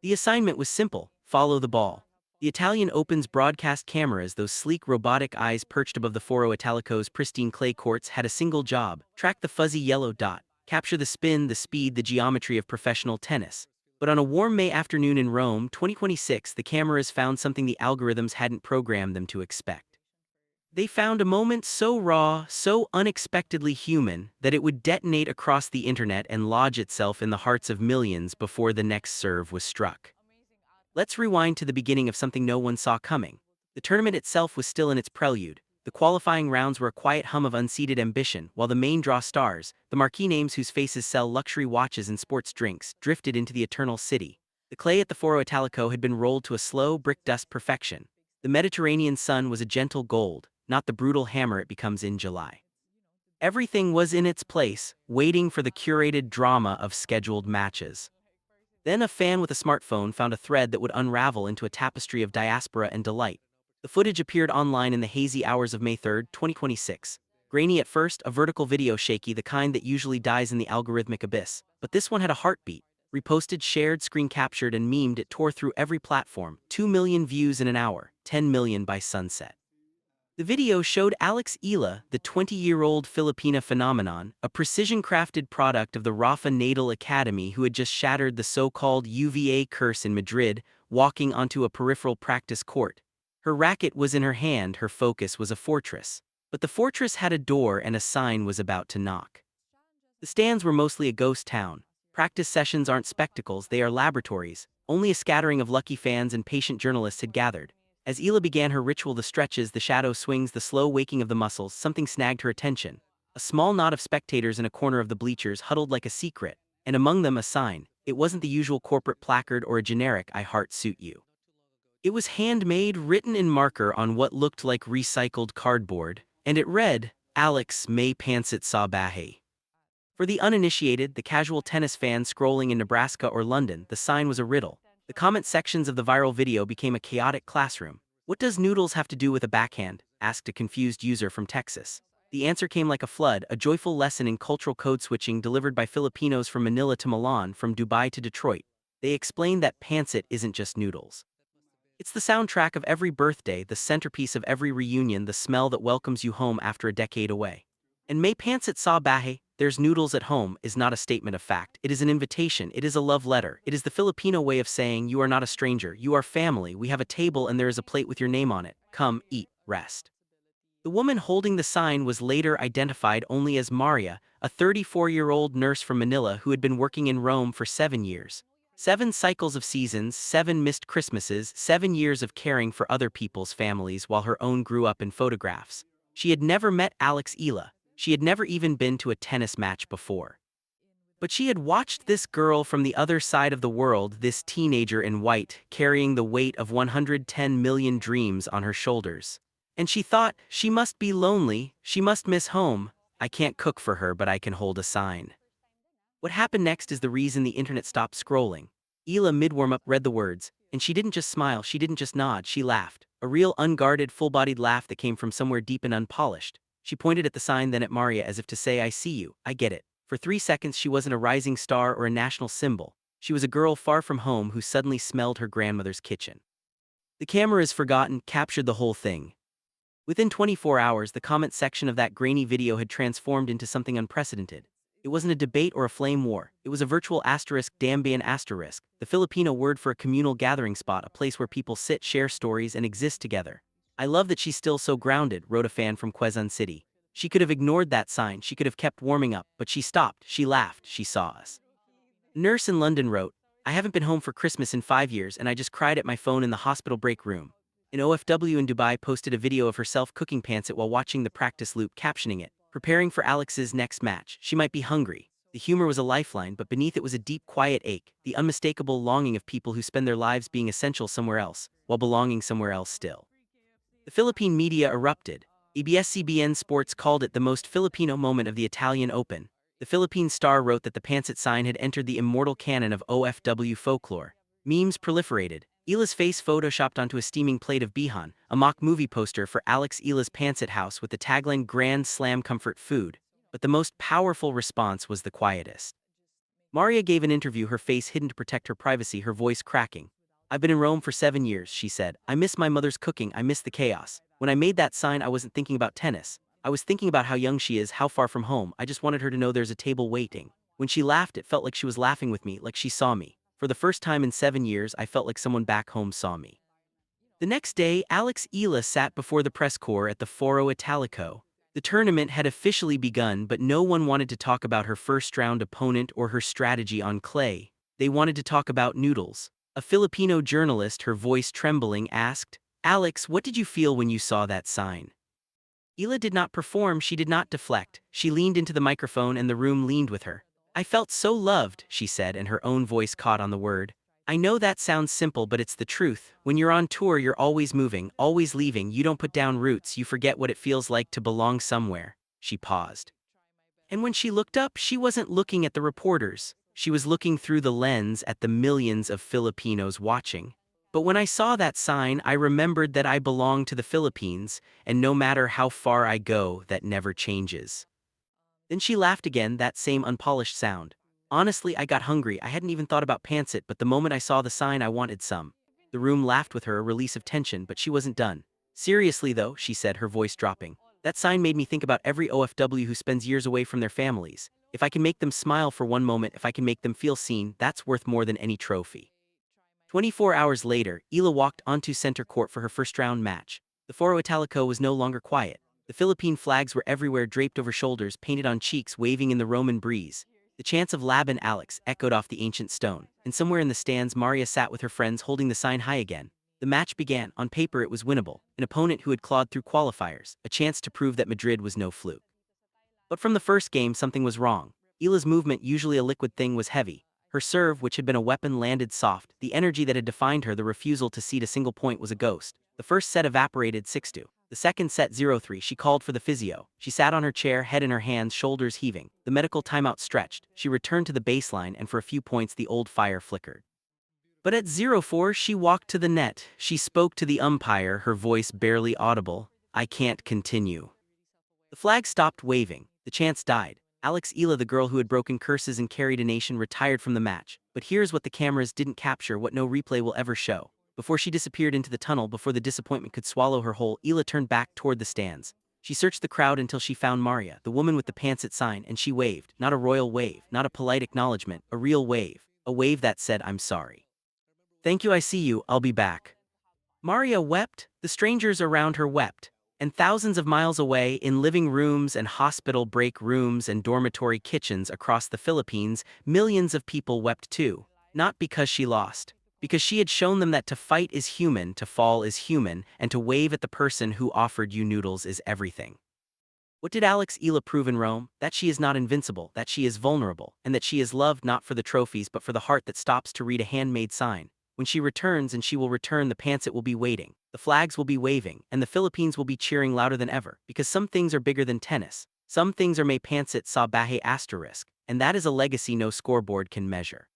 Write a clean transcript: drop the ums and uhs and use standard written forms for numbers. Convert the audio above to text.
The assignment was simple: follow the ball. The Italian Open's broadcast cameras, those sleek robotic eyes perched above the Foro Italico's pristine clay courts, had a single job: track the fuzzy yellow dot, capture the spin, the speed, the geometry of professional tennis. But on a warm May afternoon in Rome, 2026, the cameras found something the algorithms hadn't programmed them to expect. They found a moment so raw, so unexpectedly human, that it would detonate across the internet and lodge itself in the hearts of millions before the next serve was struck. Let's rewind to the beginning of something no one saw coming. The tournament itself was still in its prelude. The qualifying rounds were a quiet hum of unseeded ambition, while the main draw stars, the marquee names whose faces sell luxury watches and sports drinks, drifted into the eternal city. The clay at the Foro Italico had been rolled to a slow, brick-dust perfection. The Mediterranean sun was a gentle gold, not the brutal hammer it becomes in July. Everything was in its place, waiting for the curated drama of scheduled matches. Then a fan with a smartphone found a thread that would unravel into a tapestry of diaspora and delight. The footage appeared online in the hazy hours of May 3, 2026. Grainy at first, a vertical video shaky, the kind that usually dies in the algorithmic abyss. But this one had a heartbeat. Reposted, shared, screen captured, and memed, it tore through every platform. 2 million views in an hour, 10 million by sunset. The video showed Alexeala, the 20-year-old Filipina phenomenon, a precision-crafted product of the Rafa Nadal Academy who had just shattered the so-called UVA curse in Madrid, walking onto a peripheral practice court. Her racket was in her hand, her focus was a fortress. But the fortress had a door and a sign was about to knock. The stands were mostly a ghost town. Practice sessions aren't spectacles, they are laboratories. Only a scattering of lucky fans and patient journalists had gathered. As Eala began her ritual, the stretches, the shadow swings, the slow waking of the muscles, something snagged her attention. A small knot of spectators in a corner of the bleachers, huddled like a secret, and among them a sign. It wasn't the usual corporate placard or a generic "I heart suit you." It was handmade, written in marker on what looked like recycled cardboard, and it read, "Alex may pancit sa bahay." For the uninitiated, the casual tennis fan scrolling in Nebraska or London, the sign was a riddle. The comment sections of the viral video became a chaotic classroom. "What does noodles have to do with a backhand?" asked a confused user from Texas. The answer came like a flood, a joyful lesson in cultural code switching delivered by Filipinos from Manila to Milan, from Dubai to Detroit. They explained that pancit isn't just noodles. It's the soundtrack of every birthday, the centerpiece of every reunion, the smell that welcomes you home after a decade away. And may pancit sa bahay, "there's noodles at home," is not a statement of fact. It is an invitation, it is a love letter. It is the Filipino way of saying, you are not a stranger, you are family, we have a table and there is a plate with your name on it. Come, eat, rest. The woman holding the sign was later identified only as Maria, a 34-year-old nurse from Manila who had been working in Rome for 7 years. 7 cycles of seasons, 7 missed Christmases, 7 years of caring for other people's families while her own grew up in photographs. She had never met Alexeala. She had never even been to a tennis match before. But she had watched this girl from the other side of the world, this teenager in white, carrying the weight of 110 million dreams on her shoulders. And she thought, she must be lonely, she must miss home. I can't cook for her, but I can hold a sign. What happened next is the reason the internet stopped scrolling. Eala, mid-warm-up, read the words, and she didn't just smile, she didn't just nod, she laughed. A real, unguarded, full-bodied laugh that came from somewhere deep and unpolished. She pointed at the sign, then at Maria, as if to say, "I see you, I get it." For 3 seconds she wasn't a rising star or a national symbol. She was a girl far from home who suddenly smelled her grandmother's kitchen. The cameras, forgotten, captured the whole thing. Within 24 hours, the comment section of that grainy video had transformed into something unprecedented. It wasn't a debate or a flame war. It was a virtual asterisk, Dambian asterisk, the Filipino word for a communal gathering spot, a place where people sit, share stories, and exist together. "I love that she's still so grounded," wrote a fan from Quezon City. "She could have ignored that sign, she could have kept warming up, but she stopped, she laughed, she saw us." A nurse in London wrote, "I haven't been home for Christmas in 5 years and I just cried at my phone in the hospital break room." An OFW in Dubai posted a video of herself cooking pancit while watching the practice loop, captioning it, "Preparing for Alex's next match. She might be hungry." The humor was a lifeline, but beneath it was a deep, quiet ache, the unmistakable longing of people who spend their lives being essential somewhere else, while belonging somewhere else still. The Philippine media erupted. ABS-CBN Sports called it the most Filipino moment of the Italian Open. The Philippine Star wrote that the pancit sign had entered the immortal canon of OFW folklore. Memes proliferated. Eala's face photoshopped onto a steaming plate of bihon, a mock movie poster for Alexeala's pancit house with the tagline "Grand Slam Comfort Food." But the most powerful response was the quietest. Maria gave an interview, her face hidden to protect her privacy, her voice cracking. "I've been in Rome for 7 years," she said. "I miss my mother's cooking, I miss the chaos. When I made that sign, I wasn't thinking about tennis. I was thinking about how young she is, how far from home. I just wanted her to know there's a table waiting." When she laughed, it felt like she was laughing with me, like she saw me. For the first time in 7 years, I felt like someone back home saw me. The next day, Eala sat before the press corps at the Foro Italico. The tournament had officially begun, but no one wanted to talk about her first-round opponent or her strategy on clay. They wanted to talk about noodles. A Filipino journalist, her voice trembling, asked, "Alex, what did you feel when you saw that sign?" Eala did not perform, she did not deflect. She leaned into the microphone and the room leaned with her. "I felt so loved," she said, and her own voice caught on the word. "I know that sounds simple, but it's the truth. When you're on tour, you're always moving, always leaving. You don't put down roots, you forget what it feels like to belong somewhere." She paused. And when she looked up, she wasn't looking at the reporters. She was looking through the lens at the millions of Filipinos watching. "But when I saw that sign, I remembered that I belong to the Philippines, and no matter how far I go, that never changes." Then she laughed again, that same unpolished sound. "Honestly, I got hungry. I hadn't even thought about pancit, but the moment I saw the sign, I wanted some." The room laughed with her, a release of tension, but she wasn't done. "Seriously though," she said, her voice dropping, "that sign made me think about every OFW who spends years away from their families. If I can make them smile for one moment, if I can make them feel seen, that's worth more than any trophy." 24 hours later, Eala walked onto center court for her first-round match. The Foro Italico was no longer quiet. The Philippine flags were everywhere, draped over shoulders, painted on cheeks, waving in the Roman breeze. The chants of Laban Alex echoed off the ancient stone, and somewhere in the stands Maria sat with her friends holding the sign high again. The match began. On paper it was winnable, an opponent who had clawed through qualifiers, a chance to prove that Madrid was no fluke. But from the first game something was wrong. Eala's movement, usually a liquid thing, was heavy. Her serve, which had been a weapon, landed soft. The energy that had defined her, the refusal to cede a single point, was a ghost. The first set evaporated 6-2. The second set 0-3. She called for the physio. She sat on her chair, head in her hands, shoulders heaving. The medical timeout stretched. She returned to the baseline, and for a few points the old fire flickered. But at 0-4 she walked to the net. She spoke to the umpire, her voice barely audible. "I can't continue." The flag stopped waving. The chants died. Alexeala, the girl who had broken curses and carried a nation, retired from the match. But here's what the cameras didn't capture, what no replay will ever show. Before she disappeared into the tunnel, before the disappointment could swallow her whole, Eala turned back toward the stands. She searched the crowd until she found Maria, the woman with the pancit sign, and she waved. Not a royal wave, not a polite acknowledgement, a real wave. A wave that said, "I'm sorry. Thank you, I see you, I'll be back." Maria wept, the strangers around her wept, and thousands of miles away, in living rooms and hospital break rooms and dormitory kitchens across the Philippines, millions of people wept too. Not because she lost. Because she had shown them that to fight is human, to fall is human, and to wave at the person who offered you noodles is everything. What did Alexeala prove in Rome? That she is not invincible, that she is vulnerable, and that she is loved not for the trophies but for the heart that stops to read a handmade sign. When she returns, and she will return, the pancit will be waiting, the flags will be waving, and the Philippines will be cheering louder than ever, because some things are bigger than tennis. Some things are may pancit sa bahay asterisk, and that is a legacy no scoreboard can measure.